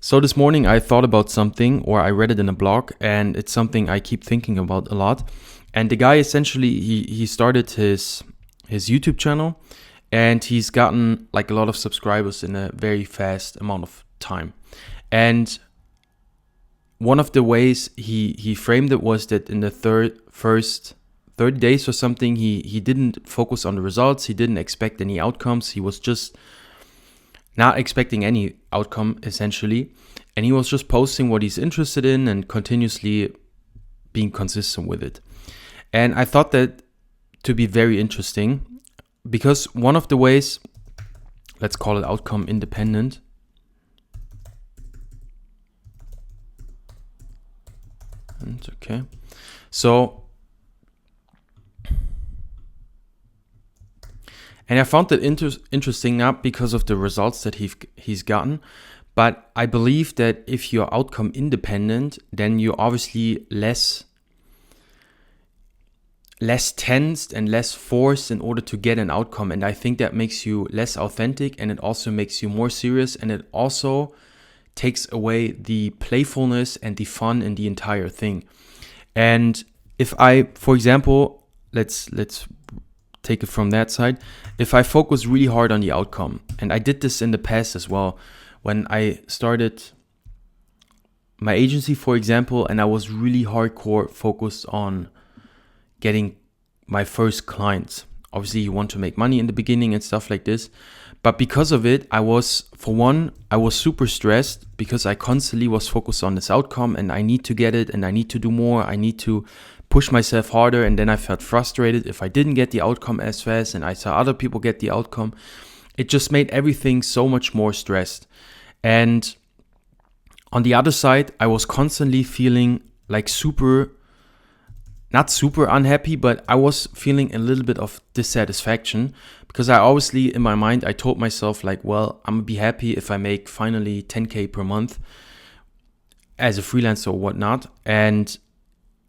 So this morning I thought about something, or I read it in a blog, and it's something I keep thinking about a lot. And the guy essentially, he started his YouTube channel, and he's gotten like a lot of subscribers in a very fast amount of time. And one of the ways he framed it was that in the first 30 days or something, he didn't focus on the results. He didn't expect any outcomes. He was just not expecting any outcome, essentially. And he was just posting what he's interested in and continuously being consistent with it. And I thought that to be very interesting, because one of the ways, let's call it outcome independent. Okay. So, and I found that interesting, not because of the results that he's gotten, but I believe that if you're outcome independent, then you're obviously less tensed and less forced in order to get an outcome. And I think that makes you less authentic, and it also makes you more serious, and it also takes away the playfulness and the fun in the entire thing. And if I, for example, let's take it from that side. If I focus really hard on the outcome, and I did this in the past as well, when I started my agency, for example, and I was really hardcore focused on getting my first clients. Obviously, you want to make money in the beginning and stuff like this. But because of it, I was super stressed because I constantly was focused on this outcome, and I need to get it, and I need to do more. I need to push myself harder. And then I felt frustrated if I didn't get the outcome as fast, and I saw other people get the outcome. It just made everything so much more stressed. And on the other side, I was constantly feeling like not super unhappy, but I was feeling a little bit of dissatisfaction, because I obviously, in my mind, I told myself like, well, I'm gonna be happy if I make finally 10K per month as a freelancer or whatnot. And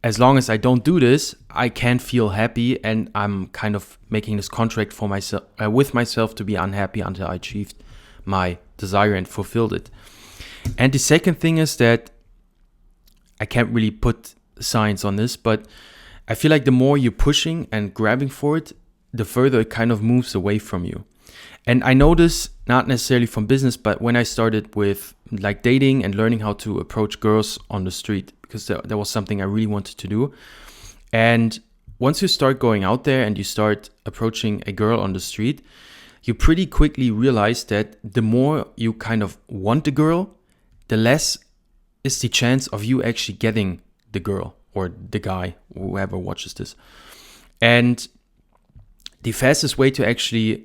as long as I don't do this, I can't feel happy, and I'm kind of making this contract for myself, with myself, to be unhappy until I achieved my desire and fulfilled it. And the second thing is that I can't really put science on this, but I feel like the more you're pushing and grabbing for it, the further it kind of moves away from you. And I know this not necessarily from business, but when I started with like dating and learning how to approach girls on the street, because that was something I really wanted to do. And once you start going out there and you start approaching a girl on the street, you pretty quickly realize that the more you kind of want the girl, the less is the chance of you actually getting the girl or the guy, whoever watches this. And the fastest way to actually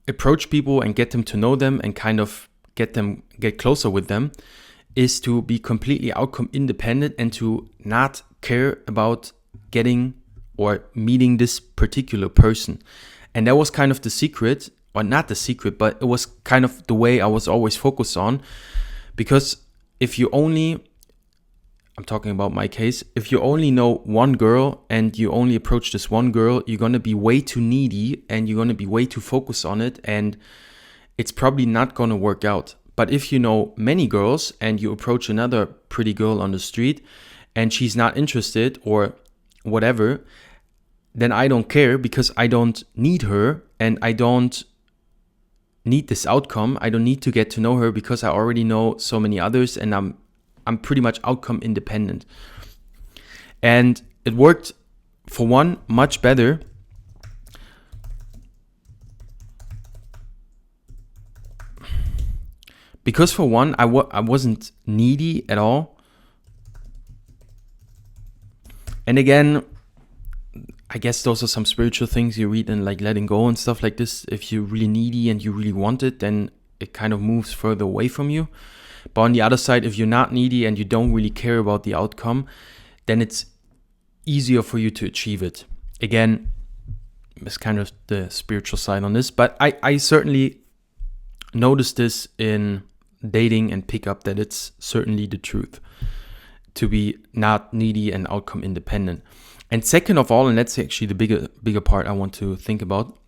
approach people and get them to know them and kind of get closer with them is to be completely outcome independent and to not care about getting or meeting this particular person. And that was kind of the secret, or not the secret, but it was kind of the way I was always focused on. Because if you only, I'm talking about my case, if you only know one girl and you only approach this one girl, you're going to be way too needy and you're going to be way too focused on it, and it's probably not going to work out. But if you know many girls and you approach another pretty girl on the street and she's not interested or whatever, then I don't care, because I don't need her and I don't need this outcome. I don't need to get to know her because I already know so many others, and I'm pretty much outcome independent. And it worked, for one, much better. Because for one, I wasn't needy at all. And again, I guess those are some spiritual things you read in like letting go and stuff like this. If you're really needy and you really want it, then it kind of moves further away from you. But on the other side, if you're not needy and you don't really care about the outcome, then it's easier for you to achieve it. Again, it's kind of the spiritual side on this. But I certainly noticed this in dating and pickup, that it's certainly the truth to be not needy and outcome independent. And second of all, and that's actually the bigger part I want to think about,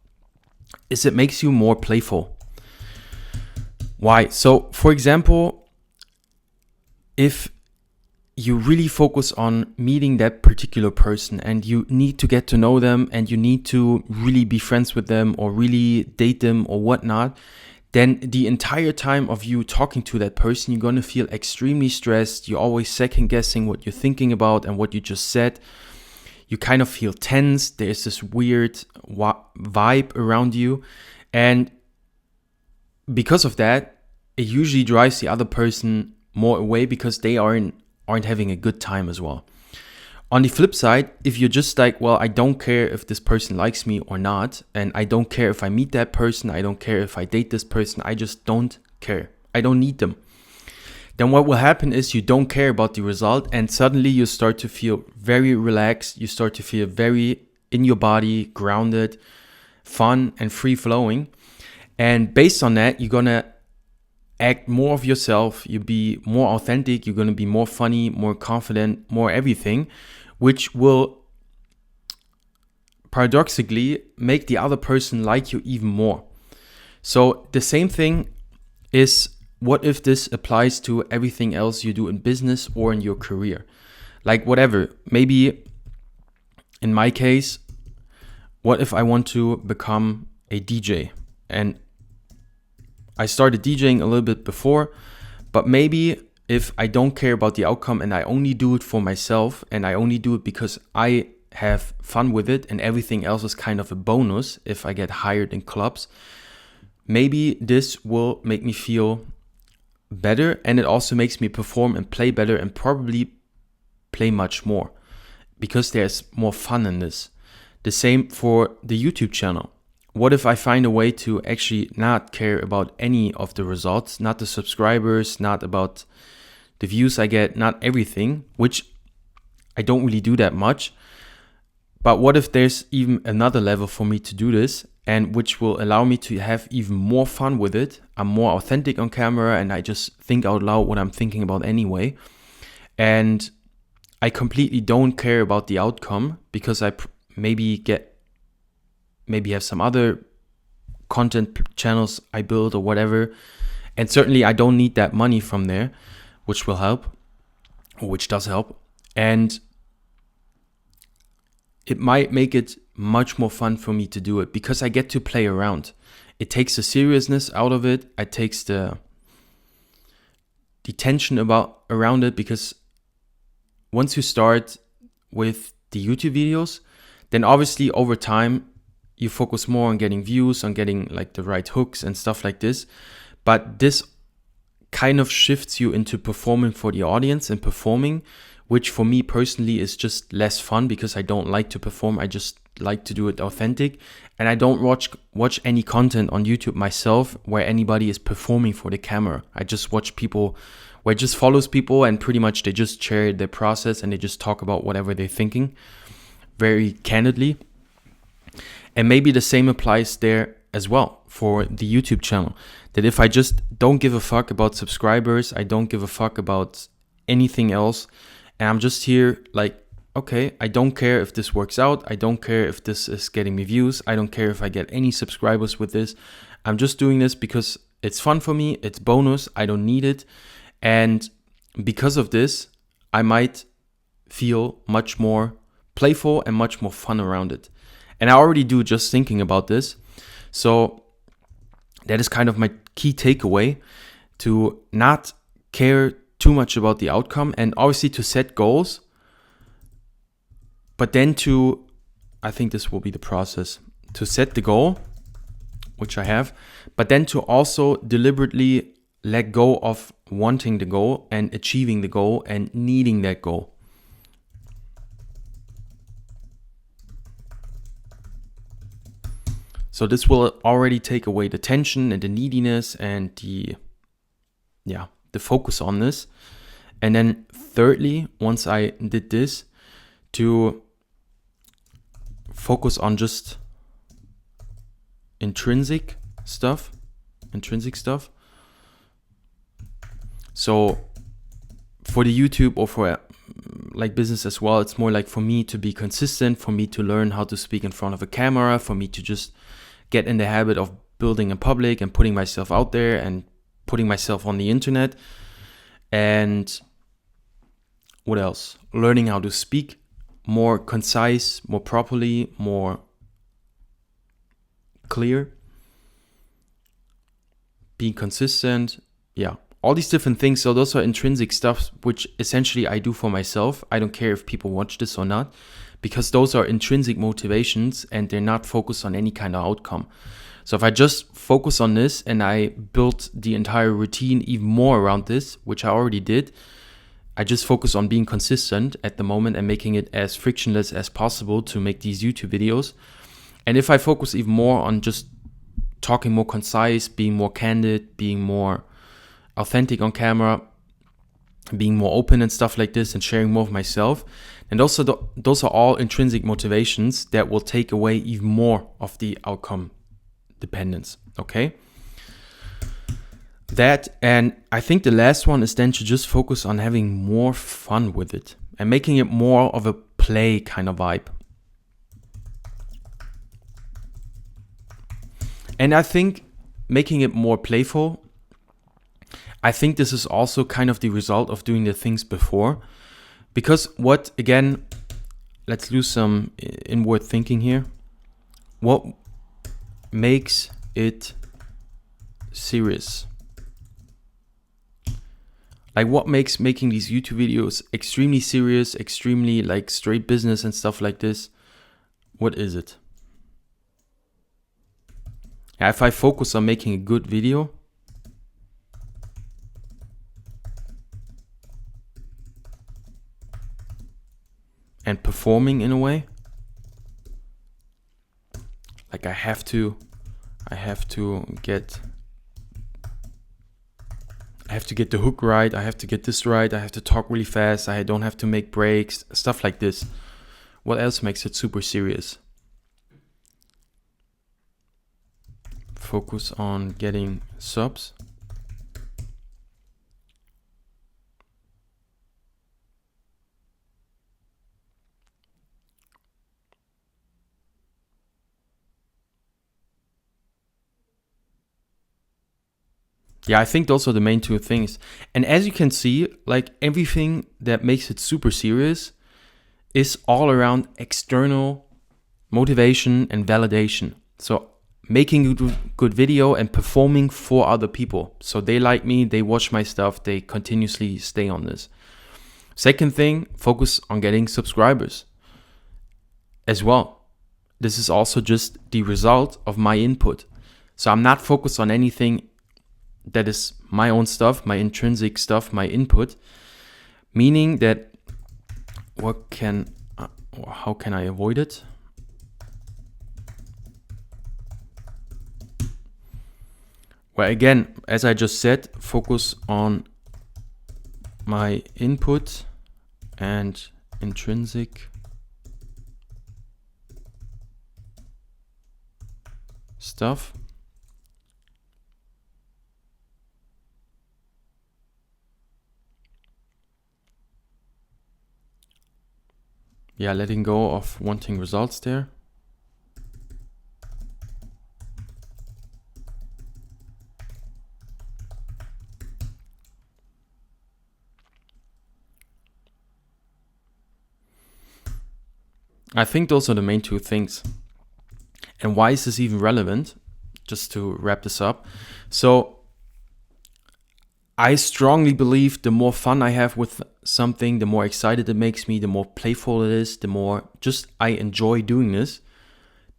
is it makes you more playful. Why? So, for example, if you really focus on meeting that particular person and you need to get to know them and you need to really be friends with them or really date them or whatnot, then the entire time of you talking to that person, you're going to feel extremely stressed. You're always second guessing what you're thinking about and what you just said. You kind of feel tense. There's this weird vibe around you. And because of that, it usually drives the other person more away because they aren't having a good time as well. On the flip side, if you're just like, well, I don't care if this person likes me or not, and I don't care if I meet that person, I don't care if I date this person, I just don't care. I don't need them. Then what will happen is you don't care about the result, and suddenly you start to feel very relaxed. You start to feel very in your body, grounded, fun, and free-flowing. And based on that, you're going to act more of yourself. You'll be more authentic. You're going to be more funny, more confident, more everything, which will paradoxically make the other person like you even more. So the same thing is, what if this applies to everything else you do in business or in your career? Like whatever, maybe in my case, what if I want to become a DJ? And I started DJing a little bit before, but maybe if I don't care about the outcome and I only do it for myself and I only do it because I have fun with it and everything else is kind of a bonus if I get hired in clubs, maybe this will make me feel better, and it also makes me perform and play better and probably play much more because there's more fun in this. The same for the YouTube channel. What if I find a way to actually not care about any of the results, not the subscribers, not about the views I get, not everything, which I don't really do that much. But what if there's even another level for me to do this, and which will allow me to have even more fun with it? I'm more authentic on camera and I just think out loud what I'm thinking about anyway. And I completely don't care about the outcome because I maybe have some other content channels I build or whatever. And certainly I don't need that money from there, which will help, or which does help. And it might make it much more fun for me to do it because I get to play around. It takes the seriousness out of it. It takes the tension around it, because once you start with the YouTube videos, then obviously over time you focus more on getting views, on getting like the right hooks and stuff like this. But this kind of shifts you into performing for the audience and performing, which for me personally is just less fun because I don't like to perform. I just like to do it authentic. And I don't watch any content on YouTube myself where anybody is performing for the camera. I just watch people where it just follows people and pretty much they just share their process and they just talk about whatever they're thinking very candidly. And maybe the same applies there as well for the YouTube channel. That if I just don't give a fuck about subscribers, I don't give a fuck about anything else, and I'm just here like, okay, I don't care if this works out. I don't care if this is getting me views. I don't care if I get any subscribers with this. I'm just doing this because it's fun for me. It's bonus. I don't need it. And because of this, I might feel much more playful and much more fun around it. And I already do just thinking about this. So that is kind of my key takeaway, to not care too much about the outcome, and obviously to set goals, but then I think this will be the process, to set the goal, which I have, but then to also deliberately let go of wanting the goal and achieving the goal and needing that goal. So this will already take away the tension and the neediness and the focus on this. And then thirdly, once I did this, to focus on just intrinsic stuff. So for the YouTube or for like business as well, it's more like for me to be consistent, for me to learn how to speak in front of a camera, for me to just get in the habit of building in public and putting myself out there and putting myself on the internet. And What else? Learning how to speak more concise, more properly, more clear. Being consistent. Yeah, all these different things. So those are intrinsic stuff, which essentially I do for myself. I don't care if people watch this or not, because those are intrinsic motivations and they're not focused on any kind of outcome. So if I just focus on this and I built the entire routine even more around this, which I already did, I just focus on being consistent at the moment and making it as frictionless as possible to make these YouTube videos. And if I focus even more on just talking more concise, being more candid, being more authentic on camera, being more open and stuff like this, and sharing more of myself, and also those are all intrinsic motivations that will take away even more of the outcome dependence. Okay? That, and I think the last one is then to just focus on having more fun with it and making it more of a play kind of vibe. And I think making it more playful, I think this is also kind of the result of doing the things before. Because what, again, let's do some inward thinking here. What makes it serious? Like, what makes making these YouTube videos extremely serious, extremely like straight business and stuff like this? What is it? Yeah, if I focus on making a good video, and performing in a way, like I have to get the hook right, I have to get this right, I have to talk really fast, I don't have to make breaks, stuff like this. What else makes it super serious? Focus on getting subs. Yeah, I think those are the main two things. And as you can see, like everything that makes it super serious is all around external motivation and validation. So making a good video and performing for other people. So they like me, they watch my stuff, they continuously stay on this. Second thing, focus on getting subscribers as well. This is also just the result of my input. So I'm not focused on anything that is my own stuff, my intrinsic stuff, my input, meaning that how can I avoid it? Well, again, as I just said, focus on my input and intrinsic stuff. Yeah, letting go of wanting results there. I think those are the main two things. And why is this even relevant? Just to wrap this up. So I strongly believe the more fun I have with something, the more excited it makes me, the more playful it is, the more just I enjoy doing this,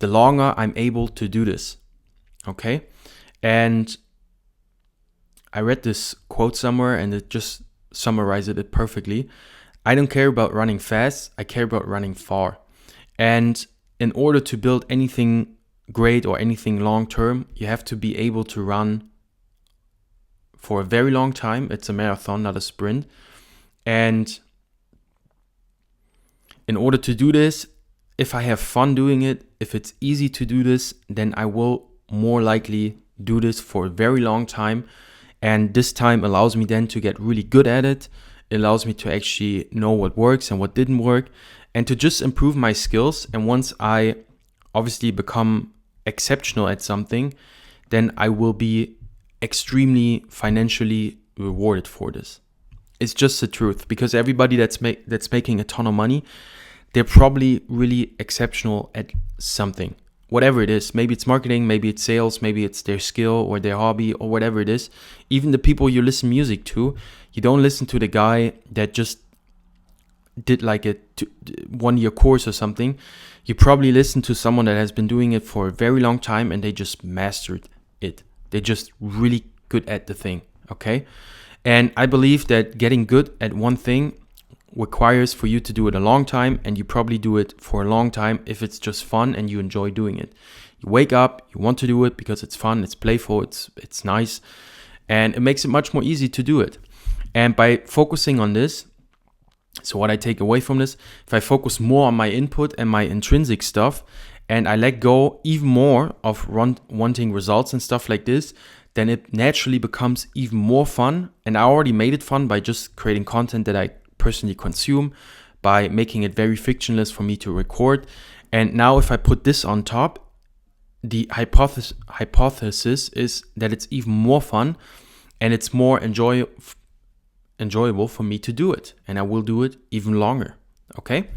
the longer I'm able to do this. Okay? And I read this quote somewhere and it just summarized it perfectly. I don't care about running fast, I care about running far. And in order to build anything great or anything long term, you have to be able to run for a very long time. It's a marathon, not a sprint. And in order to do this, if I have fun doing it, if it's easy to do this, then I will more likely do this for a very long time. And this time allows me then to get really good at it. It allows me to actually know what works and what didn't work, and to just improve my skills. And once I obviously become exceptional at something, then I will be extremely financially rewarded for this. It's just the truth, because everybody that's making a ton of money, they're probably really exceptional at something. Whatever it is, maybe it's marketing, maybe it's sales, maybe it's their skill or their hobby or whatever it is. Even the people you listen music to, you don't listen to the guy that just did like a 1-year course or something. You probably listen to someone that has been doing it for a very long time and they just mastered it. They're just really good at the thing, okay? And I believe that getting good at one thing requires for you to do it a long time, and you probably do it for a long time if it's just fun and you enjoy doing it. You wake up, you want to do it because it's fun, it's playful, it's nice, and it makes it much more easy to do it. And by focusing on this, so what I take away from this, if I focus more on my input and my intrinsic stuff, and I let go even more of wanting results and stuff like this, then it naturally becomes even more fun. And I already made it fun by just creating content that I personally consume, by making it very frictionless for me to record. And now if I put this on top, the hypothesis is that it's even more fun and it's more enjoyable for me to do it, and I will do it even longer. Okay,